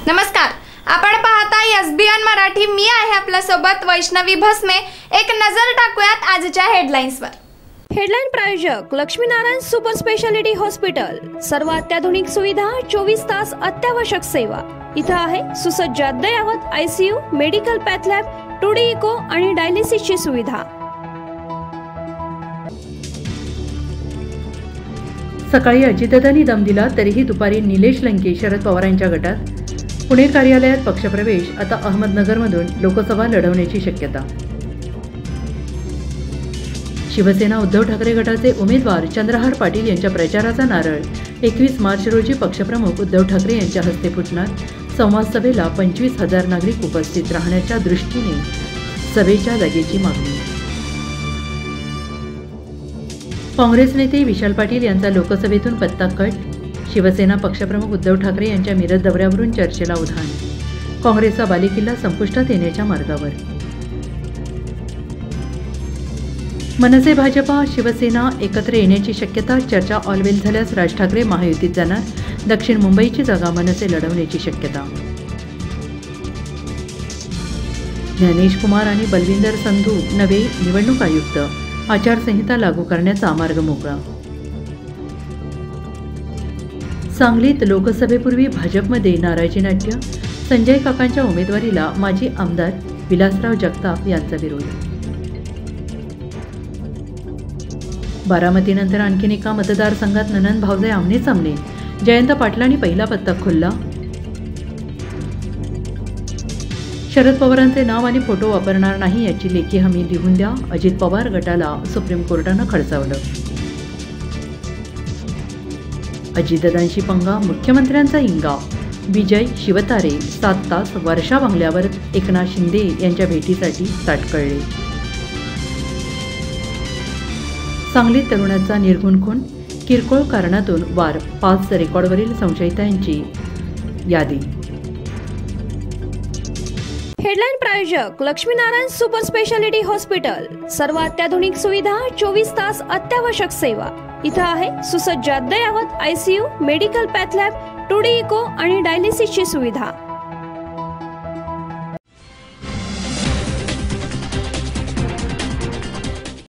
नमस्कार, आपण पाहता एसबीएन मराठी। मी आहे आपल्या सोबत वैष्णवी भस्मे। एक नजर टाकूयात आजच्या हेडलाईन्सवर। हेडलाईन प्रायोजक लक्ष्मीनारायण सुपर स्पेशालिटी हॉस्पिटल। सर्व अत्याधुनिक सुविधा, 24 तास अत्यावश्यक सेवा। इथे आहे सुसज्ज अद्ययावत ICU, medical path lab, 2D echo आणि डायलिसिसची सुविधा। सकाळी अजितदादांनी दम दिला तरीही दुपारी निलेश लंके शरद पवारांच्या गटात। पुणे कार्यालयात पक्षप्रवेश। आता अहमदनगरमधून लोकसभा लढवण्याची शक्यता। शिवसेना उद्धव ठाकरे गटाचे उमेदवार चंद्रहार पाटील यांच्या प्रचाराचा नारळ। 21 मार्च रोजी पक्षप्रमुख उद्धव ठाकरे यांच्या हस्ते फुटणार। संवाद सभेला 25,000 नागरिक उपस्थित राहण्याच्या दृष्टीने सभेच्या जागेची मागणी। काँग्रेस नेते विशाल पाटील यांचा लोकसभेतून पत्ता कट। शिवसेना पक्षप्रमुख उद्धव ठाकरे यांच्या मिरज दौऱ्यावरून चर्चेला उधाण। काँग्रेसचा बालेकिल्ला संपुष्टात येण्याच्या मार्गावर। मनसे भाजपा शिवसेना एकत्र येण्याची शक्यता। चर्चा ऑलवेल झाल्यास राज ठाकरे महायुतीत जाणार। दक्षिण मुंबईची जागा मनसे लढवण्याची शक्यता। ज्ञानेश कुमार आणि बलविंदर संधू नवे निवडणूक आयुक्त। आचारसंहिता लागू करण्याचा मार्ग मोकळा। सांगलीत लोकसभेपूर्वी भाजपमध्ये नाराजी नाट्य। संजय काकांच्या उमेदवारीला माजी आमदार विलासराव जगताप यांचा विरोध। बारामतीनंतर आणखीन एका मतदारसंघात ननंद भावजाई आमने सामने। जयंत पाटलांनी पहिला पत्ता खोलला। शरद पवारांचे नाव आणि फोटो वापरणार नाही याची लेखी हमी लिहून द्या। अजित पवार गटाला सुप्रीम कोर्टानं खडसावलं। अजितदादांशी पंगा, मुख्यमंत्र्यांचा इंगा। विजय शिवतारे 7 तास वर्षा बंगल्यावर एकनाथ शिंदे यांच्या भेटीसाठी ताटकळले। सांगलीत तरुणाचा निर्घुण खून। किरकोळ कारणातून वार। 5 रेकॉर्डवरील संशयितांची यादी। हेडलाईन प्रायोजक लक्ष्मीनारायण सुपर स्पेशालिटी हॉस्पिटल। सर्व अत्याधुनिक सुविधा, 24 तास अत्यावश्यक सेवा। इथे आहे सुसज्ज अद्ययावत ICU, medical path lab, 2D echo आणि डायलिसिसची सुविधा।